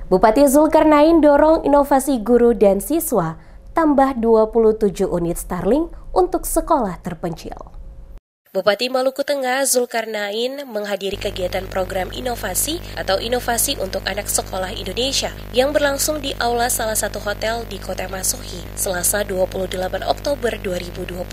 Bupati Zulkarnain dorong inovasi guru dan siswa, tambah 27 unit Starlink untuk sekolah terpencil. Bupati Maluku Tengah Zulkarnain menghadiri kegiatan program inovasi atau inovasi untuk anak sekolah Indonesia yang berlangsung di aula salah satu hotel di Kota Masohi, Selasa 28 Oktober 2025.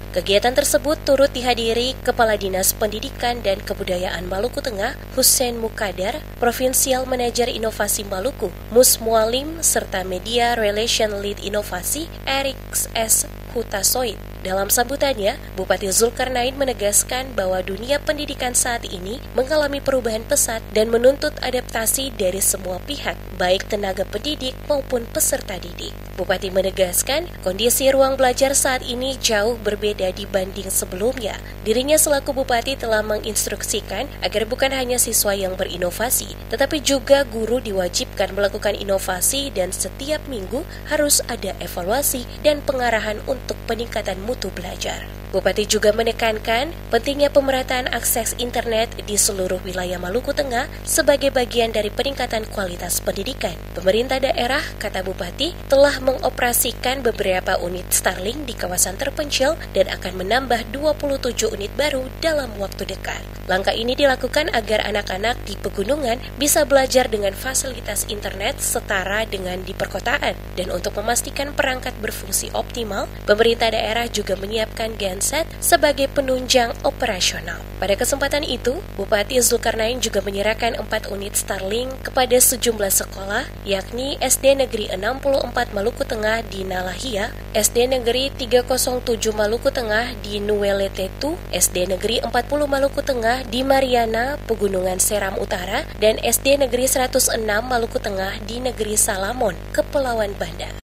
Kegiatan tersebut turut dihadiri Kepala Dinas Pendidikan dan Kebudayaan Maluku Tengah Hussein Mukadar, Provinsial Manajer Inovasi Maluku Mus Mualim, serta Media Relation Lead Inovasi Eric S. Hutasoid. Dalam sambutannya, Bupati Zulkarnain menegaskan bahwa dunia pendidikan saat ini mengalami perubahan pesat dan menuntut adaptasi dari semua pihak, baik tenaga pendidik maupun peserta didik. Bupati menegaskan kondisi ruang belajar saat ini jauh berbeda dibanding sebelumnya. Dirinya selaku Bupati telah menginstruksikan agar bukan hanya siswa yang berinovasi, tetapi juga guru diwajibkan melakukan inovasi dan setiap minggu harus ada evaluasi dan pengarahan untuk peningkatan mutu belajar. Bupati juga menekankan pentingnya pemerataan akses internet di seluruh wilayah Maluku Tengah sebagai bagian dari peningkatan kualitas pendidikan. Pemerintah daerah, kata Bupati, telah mengoperasikan beberapa unit Starlink di kawasan terpencil dan akan menambah 27 unit baru dalam waktu dekat. Langkah ini dilakukan agar anak-anak di pegunungan bisa belajar dengan fasilitas internet setara dengan di perkotaan. Dan untuk memastikan perangkat berfungsi optimal, pemerintah daerah juga menyiapkan genset sebagai penunjang operasional. Pada kesempatan itu, Bupati Zulkarnain juga menyerahkan 4 unit Starlink kepada sejumlah sekolah, yakni SD Negeri 64 Maluku Tengah di Nalahia, SD Negeri 307 Maluku Tengah di Nuweletetu, SD Negeri 40 Maluku Tengah di Mariana, Pegunungan Seram Utara, dan SD Negeri 106 Maluku Tengah di Negeri Salamon, Kepulauan Banda.